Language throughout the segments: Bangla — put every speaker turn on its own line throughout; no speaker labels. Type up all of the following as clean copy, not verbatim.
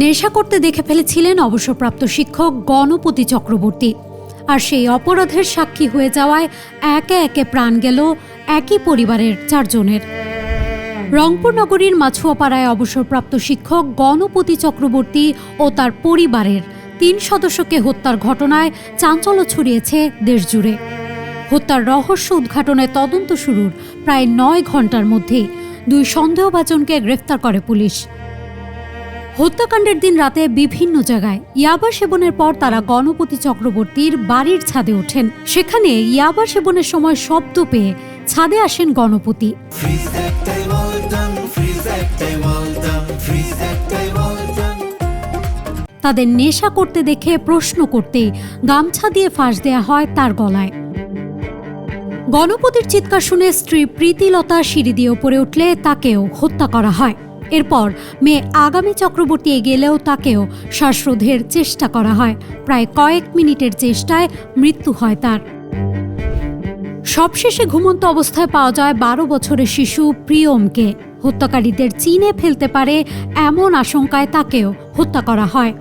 নেশা করতে দেখে ফেলেছিলেন অবসরপ্রাপ্ত শিক্ষক গণপতি চক্রবর্তী। আর সেই অপরাধের সাক্ষী হয়ে যাওয়ায় একে একে প্রাণ গেল একই পরিবারের 4 জনের। রংপুর নগরীর মাছুয়াপাড়ায় অবসরপ্রাপ্ত শিক্ষক গণপতি চক্রবর্তী ও তার পরিবারের 3 সদস্যকে হত্যার ঘটনায় চাঞ্চল্য ছড়িয়েছে দেশজুড়ে। হত্যার রহস্য উদ্ঘাটনে তদন্ত শুরুর প্রায় 9 ঘণ্টার মধ্যেই 2 সন্দেহভাজনকে গ্রেফতার করে পুলিশ। হত্যাকাণ্ডের দিন রাতে বিভিন্ন জায়গায় ইয়াবা সেবনের পর তারা গণপতি চক্রবর্তীর বাড়ির ছাদে ওঠেন। সেখানে ইয়াবা সেবনের সময় শব্দ পেয়ে ছাদে আসেন গণপতি। তাদের নেশা করতে দেখে প্রশ্ন করতেই গামছা দিয়ে ফাঁস দেয়া হয় তার গলায়। গণপতির চিৎকার শুনে স্ত্রী প্রীতিলতা সিঁড়ি দিয়ে উপরে উঠলে তাকেও হত্যা করা হয়। এরপর মেয়ে আগামী চক্রবর্তী এগেলেও তাকেও শ্বাসরোধের চেষ্টা করা হয়। প্রায় কয়েক মিনিটের চেষ্টায় মৃত্যু হয় তার। সবশেষে ঘুমন্ত অবস্থায় পাওয়া যায় 12 বছরের শিশু প্রিয়মকে। হত্যাকারীদের চিনে ফেলতে পারে এমন আশঙ্কায় তাকেও হত্যা করা হয়।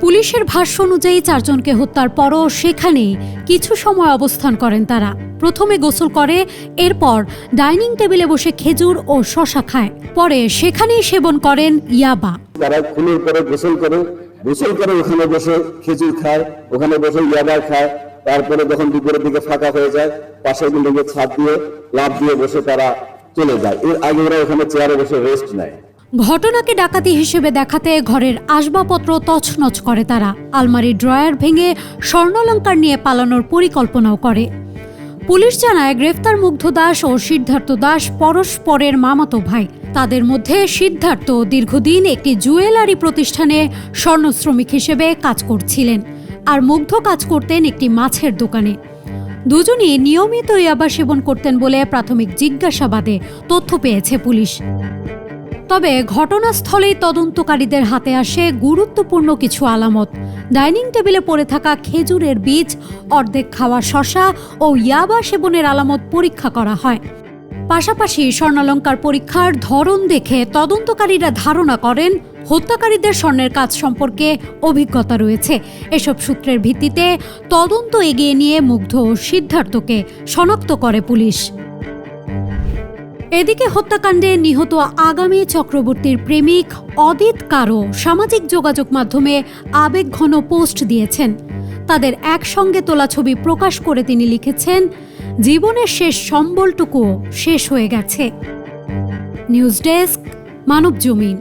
পুলিশের ভাষ্য অনুযায়ী 4 জনকে হত্যার পরও সেখানেই কিছু সময় অবস্থান করেন তারা। প্রথমে গোসল করে, এরপর ডাইনিং টেবিলে বসে খেজুর ও শশা খায়, পরে সেখানেই সেবন করেন ইয়াবা।
তারা খুনের পরে গোসল করে ওখানে বসে খেজুর খায়, ওখানে বসে ইয়াবা খায়। তারপরে যখন দুপুরের দিকে ফাঁকা হয়ে যায়, পাশের বিল্ডিংয়ে ছাদ দিয়ে লাফ দিয়ে বসে তারা চলে যায়। এর আগে ওরা ওখানে চেয়ারে বসে রেস্ট নেয়।
ঘটনাকে ডাকাতি হিসেবে দেখাতে ঘরের আসবাবপত্র তছনছ করে তারা। আলমারির ড্রয়ার ভেঙে স্বর্ণালংকার নিয়ে পালানোর পরিকল্পনাও করে। পুলিশ জানায় গ্রেফতার মুগ্ধ দাস ও সিদ্ধার্থ দাস পরস্পরের মামাতো ভাই। তাদের মধ্যে সিদ্ধার্থ দীর্ঘদিন একটি জুয়েলারি প্রতিষ্ঠানে স্বর্ণ শ্রমিক হিসেবে কাজ করছিলেন, আর মুগ্ধ কাজ করতেন একটি মাছের দোকানে। দুজনই নিয়মিত ইয়াবা সেবন করতেন বলে প্রাথমিক জিজ্ঞাসাবাদে তথ্য পেয়েছে পুলিশ। তবে ঘটনাস্থলেই তদন্তকারীদের হাতে আসে গুরুত্বপূর্ণ কিছু আলামত। ডাইনিং টেবিলে পড়ে থাকা খেজুরের বীজ, অর্ধেক খাওয়া শশা ও ইয়াবা সেবনের আলামত পরীক্ষা করা হয়। পাশাপাশি স্বর্ণালংকার পরীক্ষার ধরন দেখে তদন্তকারীরা ধারণা করেন হত্যাকারীদের স্বর্ণের কাজ সম্পর্কে অভিজ্ঞতা রয়েছে। এসব সূত্রের ভিত্তিতে তদন্ত এগিয়ে নিয়ে মুগ্ধ ও সিদ্ধার্থকে শনাক্ত করে পুলিশ। এদিকে হত্যাকাণ্ডে নিহত আগামী চক্রবর্তীর প্রেমিক অদিত কারো সামাজিক যোগাযোগ মাধ্যমে আবেগঘন পোস্ট দিয়েছেন। তাদের একসঙ্গে তোলা ছবি প্রকাশ করে তিনি লিখেছেন, জীবনের শেষ সম্বলটুকুও শেষ হয়ে গেছে। News desk, Manabzamin.